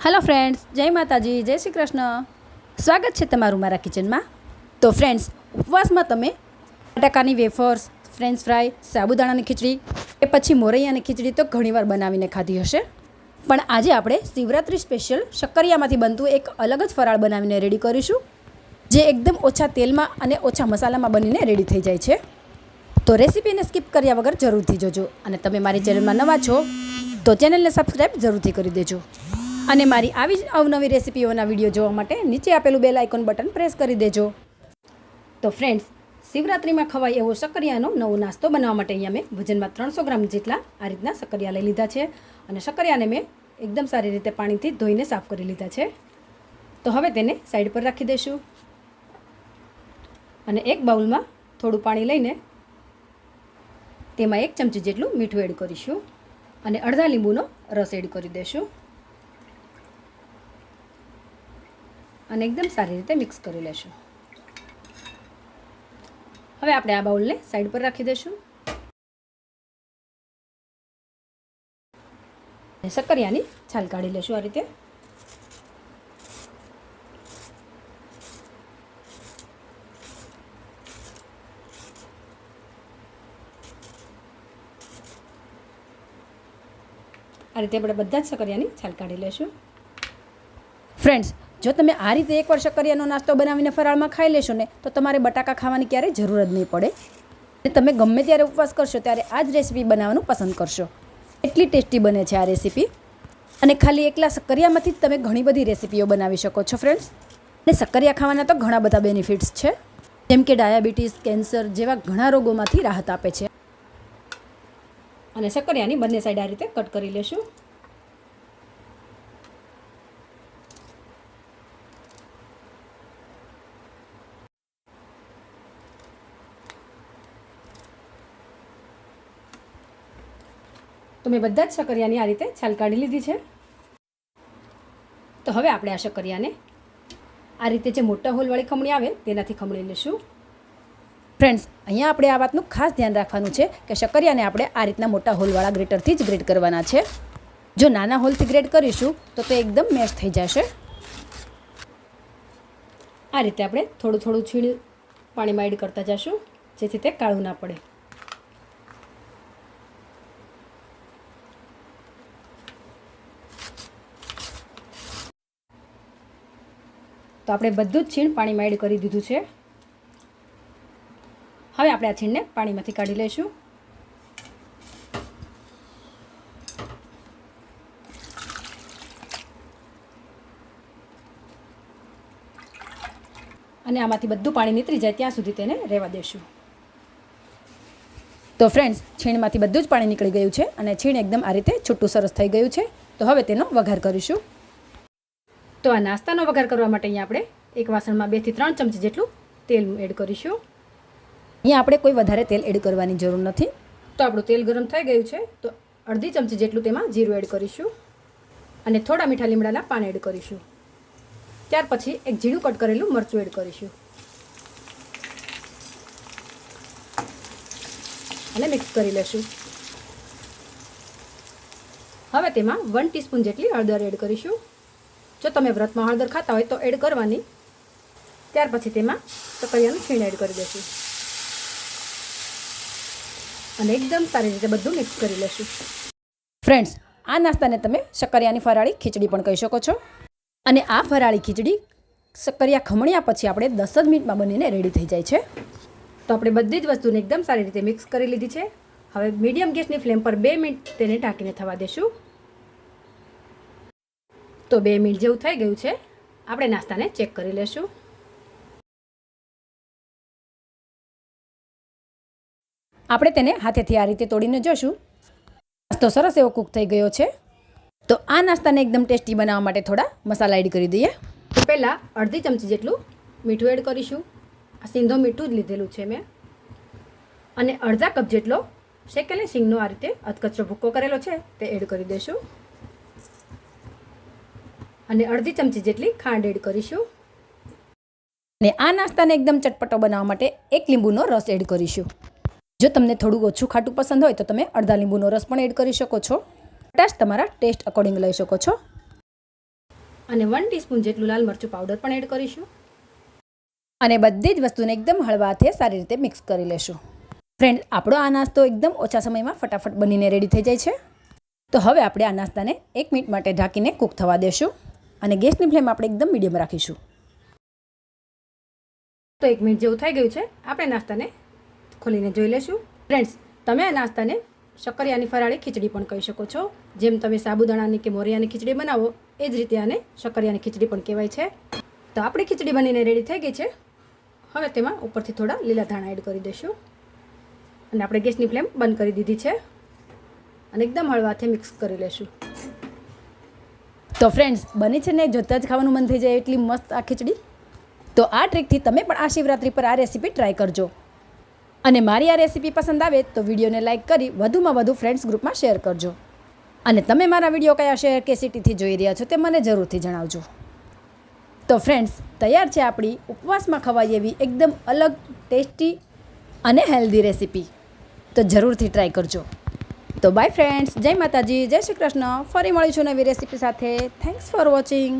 Hello friends, जय माताजी, जय श्री कृष्ण। स्वागत है तमारू मारा किचन में। तो फ्रेंड्स, उपवास में तमे बटाकानी वेफर्स, फ्रेंच फ्राय, साबुदाणानी खीचड़ी ए पछी मोरैयानी खीचड़ी तो घणीवार बनावीने खाधी हशे, पण आजे आपणे शिवरात्रि स्पेशल शक्करियामांथी बनतुं एक अलग ज फराळ बनावीने रेडी करीशुं, जे एकदम ओछा तेलमां अने ओछा मसालामां बनीने रेडी थई जाय छे। तो रेसिपीने स्कीप कर्या वगर जरूरथी जोजो अने तमे मारी चेनलमां नवा छो तो चेनलने सब्सक्राइब जरूरथी करी देजो અને મારી આવી જ અવનવી રેસિપીઓના વિડીયો જોવા માટે નીચે આપેલું બેલ આઇકોન બટન પ્રેસ કરી દેજો। તો ફ્રેન્ડ્સ, શિવરાત્રિમાં ખવાય એવો શક્કરિયાનો નવો નાસ્તો બનાવવા માટે અહીંયા મેં વજનમાં 300 ગ્રામ જેટલા આ રીતના શક્કરિયા લઈ લીધા છે અને શક્કરિયાને મેં એકદમ સારી રીતે પાણીથી ધોઈને સાફ કરી લીધા છે। તો હવે તેને સાઈડ પર રાખી દઈશું અને એક બાઉલમાં થોડું પાણી લઈને તેમાં 1 ચમચી જેટલું મીઠું એડ કરીશું અને અડધા લીંબુનો રસ એડ કરી દઈશું અને એકદમ સારી રીતે મિક્સ કરી લેશું। હવે આપણે આ બાઉલને સાઈડ પર રાખી દઈશું અને શક્કરિયાની છાલ કાઢી લેશું આ રીતે। આ રીતે આપણે બધા જ શક્કરિયાની છાલ કાઢી લેશું। ફ્રેન્ડ્સ, જો તમે આ રીતે એકવાર શક્કરિયાનો નાસ્તો બનાવીને ફરાળમાં ખાઈ લેશો ને તો તમારે બટાકા ખાવાની ક્યારેય જરૂર જ નહીં પડે અને તમે ગમે ત્યારે ઉપવાસ કરશો ત્યારે આ જ રેસીપી બનાવવાનું પસંદ કરશો। એટલી ટેસ્ટી બને છે આ રેસીપી અને ખાલી એકલા શક્કરિયામાંથી જ તમે ઘણી બધી રેસીપીઓ બનાવી શકો છો ફ્રેન્ડ્સ। અને શક્કરિયા ખાવાના તો ઘણા બધા બેનિફિટ્સ છે, જેમ કે ડાયાબિટીસ, કેન્સર જેવા ઘણા રોગોમાંથી રાહત આપે છે। અને શક્કરિયાની બંને સાઈડ આ રીતે કટ કરી લેશું। તો મેં બધા જ શક્કરિયાની આ રીતે છાલ કાઢી લીધી છે। તો હવે આપણે આ શક્કરિયાને આ રીતે જે મોટા હોલવાળી ખમણી આવે તેનાથી ખમણી લઈશું। ફ્રેન્ડ્સ, અહીંયા આપણે આ વાતનું ખાસ ધ્યાન રાખવાનું છે કે શક્કરિયાને આપણે આ રીતના મોટા હોલવાળા ગ્રેટરથી જ ગ્રેટ કરવાના છે। જો નાના હોલથી ગ્રેટ કરીશું તો તે એકદમ મેશ થઈ જશે। આ રીતે આપણે થોડું થોડું છીણ પાણીમાં એડ કરતા જઈશું જેથી તે કાળું ના પડે। તો આપણે બધું જ છીણ પાણીમાં એડ કરી દીધું છે। હવે આપણે આ છીણને પાણીમાંથી કાઢી લઈશું અને આમાંથી બધું પાણી નીતરી જાય ત્યાં સુધી તેને રહેવા દેશું। તો ફ્રેન્ડ્સ, છીણમાંથી બધું જ પાણી નીકળી ગયું છે અને છીણ એકદમ આ રીતે છૂટું સરસ થઈ ગયું છે। તો હવે તેનો વઘાર કરીશું। તો આ નાસ્તાનો વઘાર કરવા માટે અહીંયા આપણે એક વાસણમાં 2 થી 3 ચમચી જેટલું તેલ એડ કરીશું। અહીંયા આપણે કોઈ વધારે તેલ એડ કરવાની જરૂર નથી। તો આપણું તેલ ગરમ થઈ ગયું છે તો અડધી ચમચી જેટલું તેમાં જીરું એડ કરીશું અને થોડા મીઠા લીમડાના પાન એડ કરીશું। ત્યાર પછી એક ઝીણું કટ કરેલું મરચું એડ કરીશું અને મિક્સ કરી લેશું। હવે તેમાં 1 ટીસ્પૂન જેટલી હળદર એડ કરીશું। જો તમે વ્રતમાં હળદર ખાતા હોય તો એડ કરવાની। ત્યાર પછી તેમાં શક્કરિયાનું છીણ એડ કરી દઈશું અને એકદમ સારી રીતે બધું મિક્સ કરી લેશું। ફ્રેન્ડ્સ, આ નાસ્તાને તમે શક્કરિયાની ફરાળી ખીચડી પણ કહી શકો છો અને આ ફરાળી ખીચડી શક્કરિયા ખમણ્યા પછી આપણે 10 જ મિનિટમાં બનીને રેડી થઈ જાય છે। તો આપણે બધી જ વસ્તુને એકદમ સારી રીતે મિક્સ કરી લીધી છે। હવે મીડિયમ ગેસની ફ્લેમ પર 2 મિનિટ તેને ઢાંકીને થવા દેશું। તો 2 મિનિટ જેવું થઈ ગયું છે। આપણે નાસ્તાને ચેક કરી લેશું। આપણે તેને હાથેથી આ રીતે તોડીને જોશું। નાસ્તો સરસ એવો કૂક થઈ ગયો છે। તો આ નાસ્તાને એકદમ ટેસ્ટી બનાવવા માટે થોડા મસાલા એડ કરી દઈએ। તો પહેલાં અડધી ચમચી જેટલું મીઠું એડ કરીશું। આ સિંધો મીઠું જ લીધેલું છે મેં અને અડધા કપ જેટલો શેકેલી સિંગનો આ રીતે અધકચરો ભૂક્કો કરેલો છે તે એડ કરી દઈશું અને અડધી ચમચી જેટલી ખાંડ એડ કરીશું અને આ નાસ્તાને એકદમ ચટપટો બનાવવા માટે 1 લીંબુનો રસ એડ કરીશું। જો તમને થોડું ઓછું ખાટું પસંદ હોય તો તમે અડધા લીંબુનો રસ પણ એડ કરી શકો છો। ખટાશ તમારા ટેસ્ટ અકોર્ડિંગ લઈ શકો છો। અને 1 ટીસ્પૂન જેટલું લાલ મરચું પાવડર પણ એડ કરીશું અને બધી જ વસ્તુને એકદમ હળવા હાથે સારી રીતે મિક્સ કરી લેશું. ફ્રેન્ડ, આપણો આ નાસ્તો એકદમ ઓછા સમયમાં ફટાફટ બનીને રેડી થઈ જાય છે. તો હવે આપણે આ નાસ્તાને 1 મિનિટ માટે ઢાંકીને કૂક થવા દેશું અને ગેસની ફ્લેમ આપણે એકદમ મીડિયમ રાખીશું. તો 1 મિનિટ જેવું થઈ ગયું છે. આપણે નાસ્તાને ખોલીને જોઈ લેશું. ફ્રેન્ડ્સ, તમે આ નાસ્તાને શક્કરિયાની ફરાળી ખીચડી પણ કહી શકો છો. જેમ તમે સાબુદાણાની કે મોરૈયાની ખીચડી બનાવો એ જ રીતે આને શક્કરિયાની ખીચડી પણ કહેવાય છે. તો આપણી ખીચડી બનીને રેડી થઈ ગઈ છે. હવે તેમાં ઉપરથી થોડા લીલા ધાણા એડ કરી દઈશું અને આપણે ગેસની ફ્લેમ બંધ કરી દીધી છે અને એકદમ હળવાથી મિક્સ કરી લેશું. તો ફ્રેન્ડ્સ, બની છે ને જોતાં જ ખાવાનું મન થઈ જાય એટલી મસ્ત આ ખીચડી. તો આ ટ્રીકથી તમે પણ આ શિવરાત્રી પર આ રેસીપી ટ્રાય કરજો અને મારી આ રેસીપી પસંદ આવે તો વિડીયોને લાઇક કરી વધુમાં વધુ ફ્રેન્ડ્સ ગ્રુપમાં શેર કરજો. અને તમે મારા વિડીયો કયા શહેર કે સિટીથી જોઈ રહ્યા છો તે મને જરૂરથી જણાવજો. તો ફ્રેન્ડ્સ, તૈયાર છે આપણી ઉપવાસમાં ખવાય એવી એકદમ અલગ, ટેસ્ટી અને હેલ્ધી રેસીપી. તો જરૂરથી ટ્રાય કરજો. તો બાય ફ્રેન્ડ્સ, જય માતાજી, જય શ્રી કૃષ્ણ. ફરી મળીશું નવી રેસીપી સાથે. Thanks for watching.